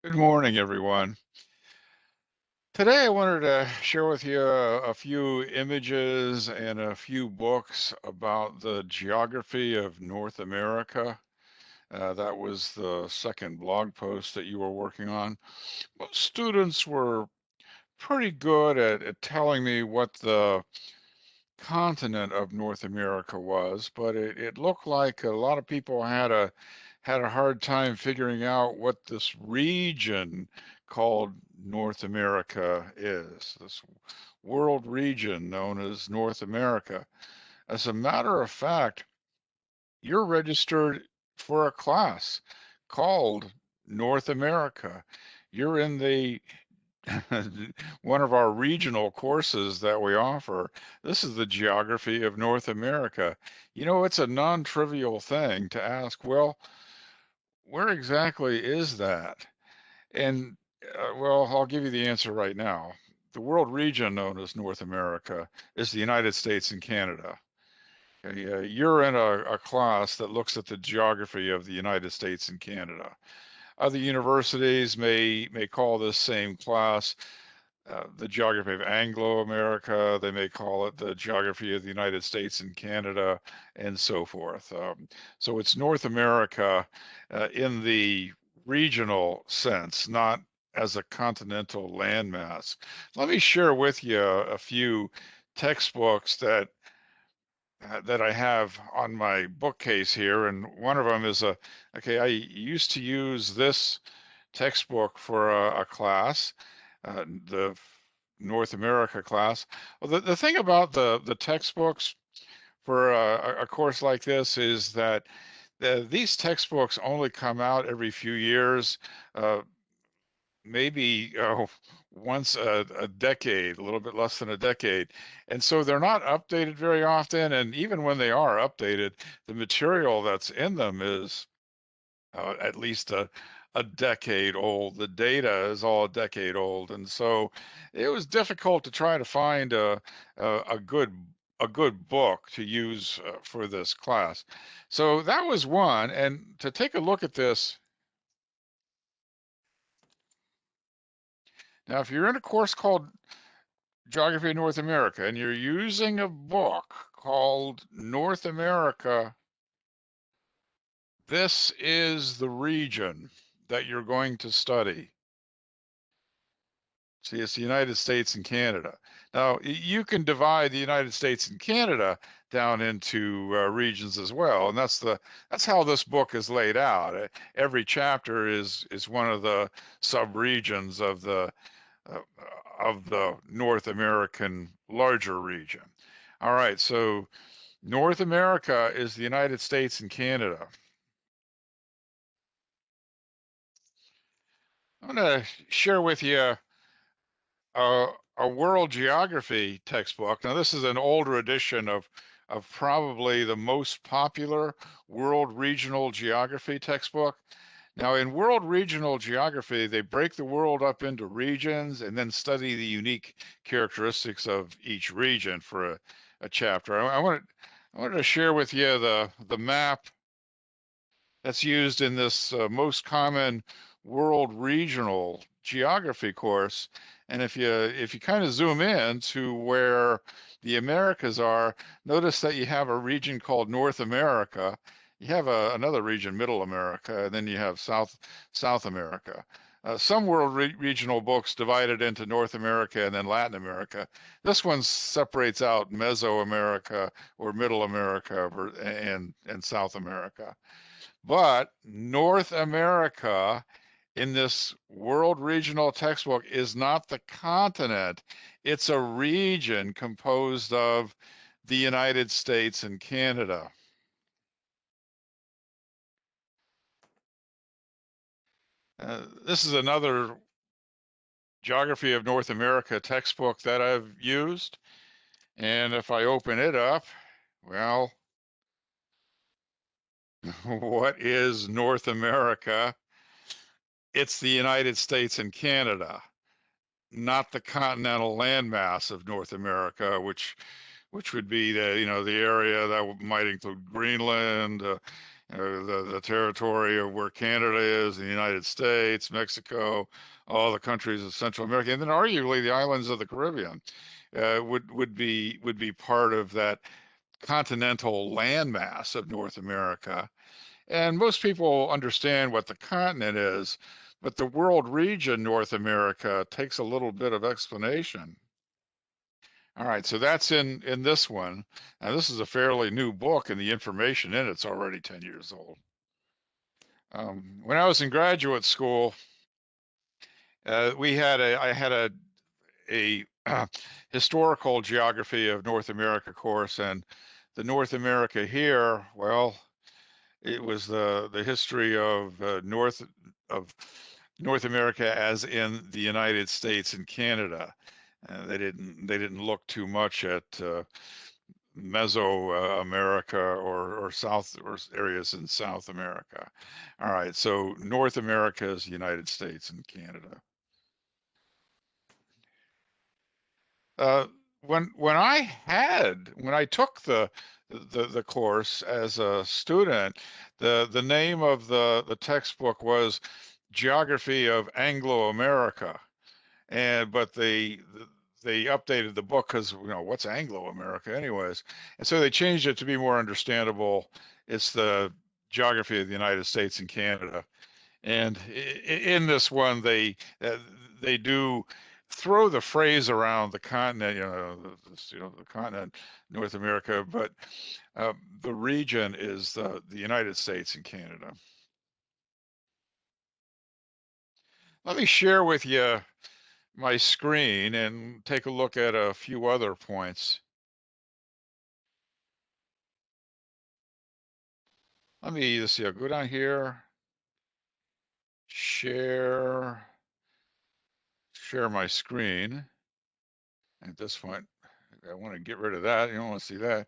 Good morning, everyone. Today, I wanted to share with you a few images and a few books about the geography of North America. That was the second blog post that you were working on. Most students were pretty good at telling me what the continent of North America was, but it looked like a lot of people had a hard time figuring out what this region called North America is, this world region known as North America. As a matter of fact, you're registered for a class called North America. You're in the one of our regional courses that we offer. This is the geography of North America. You know, it's a non-trivial thing to ask, well, where exactly is that? And well, I'll give you the answer right now. The world region known as North America is the United States and Canada. Okay, you're in a class that looks at the geography of the United States and Canada. Other universities may call this same class the geography of Anglo-America. They may call it the geography of the United States and Canada, and so forth. So it's North America in the regional sense, not as a continental landmass. Let me share with you a few textbooks that I have on my bookcase here, and one of them is okay, I used to use this textbook for a class, the North America class. Well, the thing about the textbooks for a course like this is that these textbooks only come out every few years, uh, maybe once a decade, a little bit less than a decade. And so they're not updated very often. And even when they are updated, the material that's in them is at least a decade old. The data is all a decade old, and so it was difficult to try to find a good a good book to use for this class. So that was one. And to take a look at this now, if you're in a course called Geography of North America and you're using a book called North America, this is the region that you're going to study. See, it's the United States and Canada. Now, you can divide the United States and Canada down into regions as well, and that's how this book is laid out. Every chapter is one of the subregions uh, of the North American larger region. All right, so North America is the United States and Canada. I'm going to share with you a world geography textbook. Now, this is an older edition of probably the most popular world regional geography textbook. Now, in world regional geography, they break the world up into regions and then study the unique characteristics of each region for a chapter. I wanted to share with you the map that's used in this most common world regional geography course. And if you kind of zoom in to where the Americas are, notice that you have a region called North America. You have another region, Middle America, and then you have South America. Some world regional books divide it into North America and then Latin America. This one separates out Mesoamerica or Middle America and South America. But North America in this world regional textbook is not the continent. It's a region composed of the United States and Canada. This is another Geography of North America textbook that I've used. And if I open it up, well, what is North America? It's the United States and Canada, not the continental landmass of North America, which would be the area that might include Greenland, the territory of where Canada is, the United States, Mexico, all the countries of Central America, and then arguably the islands of the Caribbean would be part of that continental landmass of North America. And most people understand what the continent is, but the world region, North America, takes a little bit of explanation. All right, so that's in this one. Now, this is a fairly new book, and the information in it's already 10 years old. When I was in graduate school, I had a historical geography of North America course, and the North America here, well, it was the history of North America, as in the United States and Canada. They didn't look too much at Mesoamerica or South or areas in South America. All right, so North America is the United States and Canada. Uh, when I took the course as a student, the name of the textbook was Geography of Anglo-America, and but they updated the book because, what's Anglo-America anyways, and so they changed it to be more understandable. It's the Geography of the United States and Canada. And in this one, they do throw the phrase around the continent, the continent, North America, but the region is the United States and Canada. Let me share with you my screen and take a look at a few other points. Let's see, I'll go down here, share my screen. At this point, I want to get rid of that. You don't want to see that.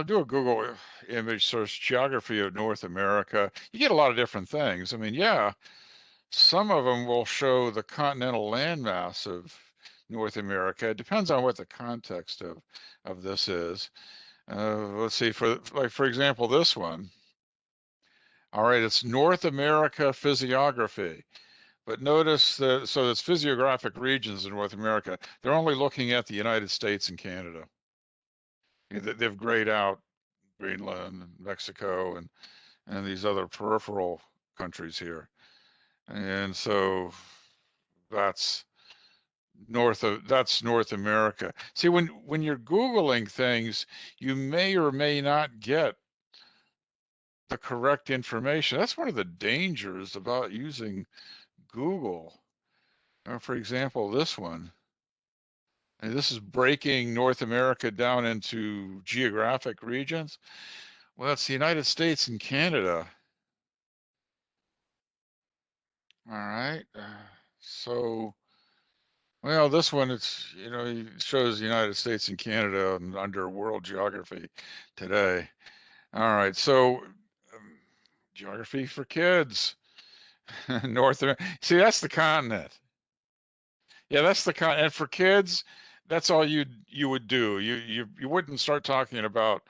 Do a Google image search, geography of North America. You get a lot of different things. I mean, yeah, some of them will show the continental landmass of North America. It depends on what the context of this is. Let's see, for example, this one. All right, it's North America physiography. But notice that, so it's physiographic regions in North America. They're only looking at the United States and Canada. They've grayed out Greenland and Mexico and these other peripheral countries here. And so that's that's North America. See, when you're Googling things, you may or may not get the correct information. That's one of the dangers about using Google. For example, this one. And this is breaking North America down into geographic regions. Well, it's the United States and Canada. All right. So, well, this one, it shows the United States and Canada under World Geography today. All right. So, geography for kids. North America. See, that's the continent. Yeah, that's the continent. And for kids, that's all you would do. You wouldn't start talking about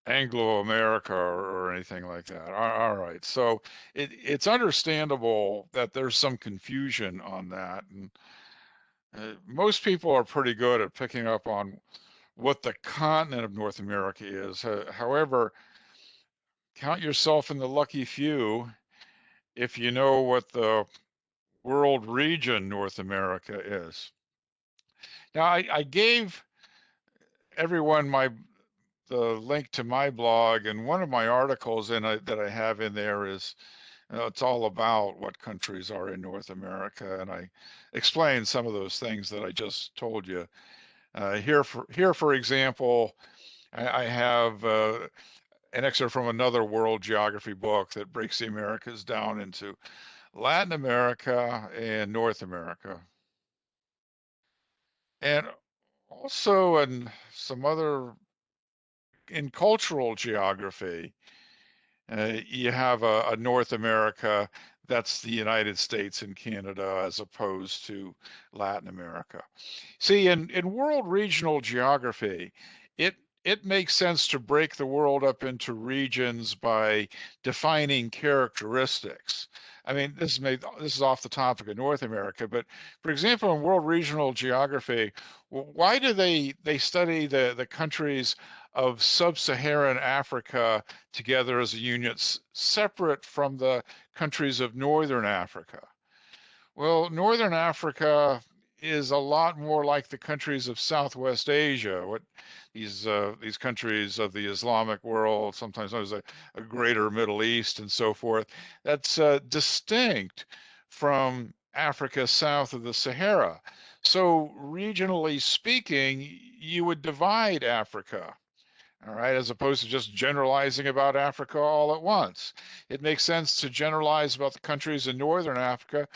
Anglo America or anything like that. All right. So it's understandable that there's some confusion on that. And most people are pretty good at picking up on what the continent of North America is. However, count yourself in the lucky few if you know what the world region North America is. Now, I gave everyone the link to my blog, and one of my articles that I have in there is it's all about what countries are in North America, and I explain some of those things that I just told you. Here, for example, I have an excerpt from another world geography book that breaks the Americas down into Latin America and North America, and also in cultural geography. You have a North America that's the United States and Canada as opposed to Latin America. See, in world regional geography, it it makes sense to break the world up into regions by defining characteristics. I mean, this is off the topic of North America, but for example, in world regional geography, why do they study the countries of sub-Saharan Africa together as a unit, separate from the countries of Northern Africa? Well, Northern Africa is a lot more like the countries of Southwest Asia, what these countries of the Islamic world, sometimes known as a greater Middle East and so forth. That's distinct from Africa south of the Sahara. So regionally speaking, you would divide Africa. All right, as opposed to just generalizing about Africa all at once. It makes sense to generalize about the countries in Northern Africa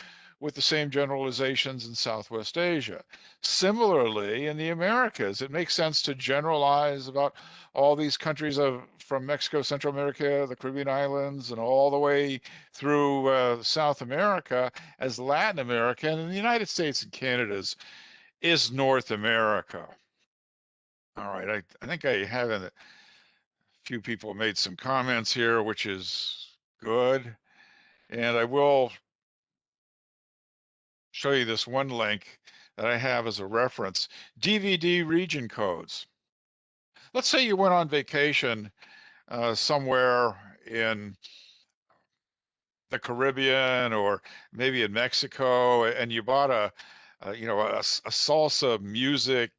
with the same generalizations in Southwest Asia. Similarly, in the Americas, it makes sense to generalize about all these countries from Mexico, Central America, the Caribbean islands, and all the way through South America as Latin America, and the United States and Canada's is North America. All right, I think I have a few people made some comments here, which is good. And I will show you this one link that I have as a reference, DVD region codes. Let's say you went on vacation somewhere in the Caribbean or maybe in Mexico, and you bought a salsa music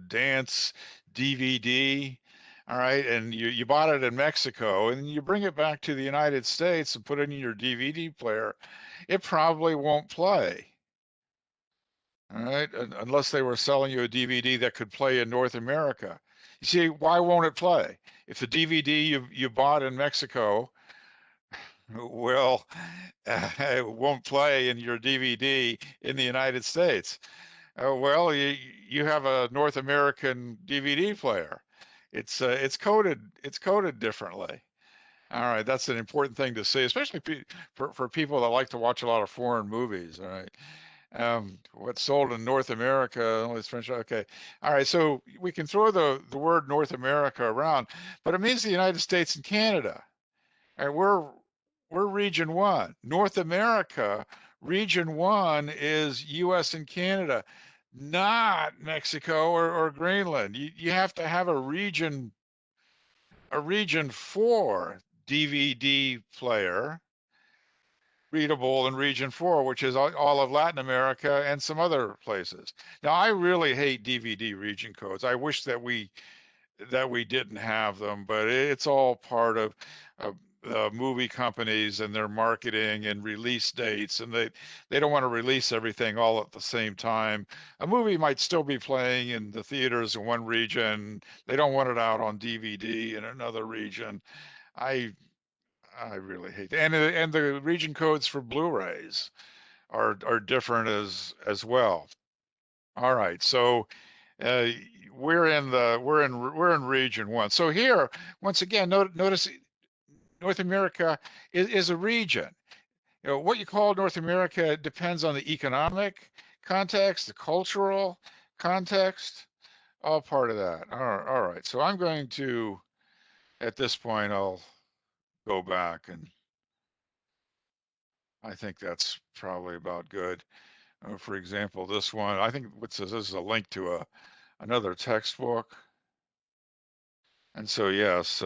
dance DVD. All right, and you bought it in Mexico, and you bring it back to the United States and put it in your DVD player. It probably won't play. All right, unless they were selling you a DVD that could play in North America. You see, why won't it play? If the DVD you bought in Mexico, well, it won't play in your DVD in the United States. Well, you have a North American DVD player. It's coded differently. All right, that's an important thing to see, especially for people that like to watch a lot of foreign movies. All right. What's sold in North America only is French. Okay. All right. So we can throw the word North America around, but it means the United States and Canada. All right, we're region one. North America, region one is US and Canada, not Mexico or Greenland. You have to have a region four DVD player readable in region four, which is all of Latin America and some other places. Now, I really hate DVD region codes. I wish that we didn't have them, but it's all part of movie companies and their marketing and release dates, and they don't want to release everything all at the same time. A movie might still be playing in the theaters in one region. They don't want it out on DVD in another region. I I really hate that. And the region codes for Blu-rays are different as well. All right, so uh, we're in region one. So here, once again, notice North America is a region. You know, what you call North America depends on the economic context, the cultural context, all part of that. All right. So I'm going to, at this point, I'll go back, and I think that's probably about good. For example, this one, I think what says this is a link to another textbook. And so, yes,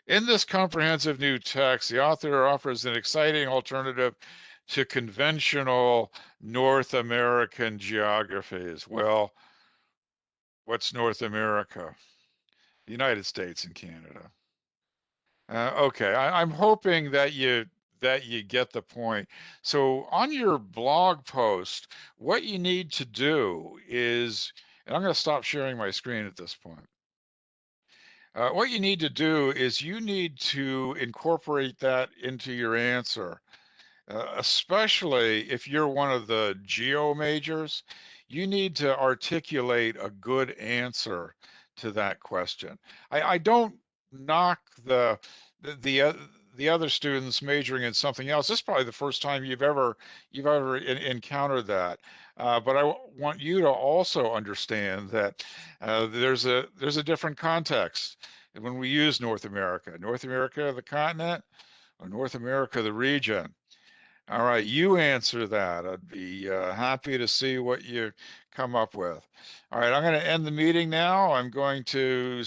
in this comprehensive new text, the author offers an exciting alternative to conventional North American geographies. Well, what's North America? The United States and Canada. Okay, I'm hoping that you get the point. So on your blog post, what you need to do is, and I'm going to stop sharing my screen at this point. What you need to do is you need to incorporate that into your answer, especially if you're one of the geo majors. You need to articulate a good answer to that question. I don't knock the the other students majoring in something else. This is probably the first time you've ever encountered that. But I want you to also understand that there's a different context when we use North America. North America, the continent, or North America, the region. All right, you answer that. I'd be happy to see what you come up with. All right, I'm going to end the meeting now. I'm going to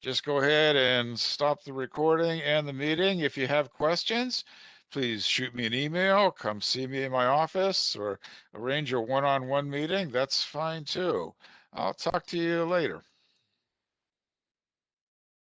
just go ahead and stop the recording and the meeting. If you have questions, please shoot me an email, come see me in my office, or arrange a one-on-one meeting. That's fine too. I'll talk to you later.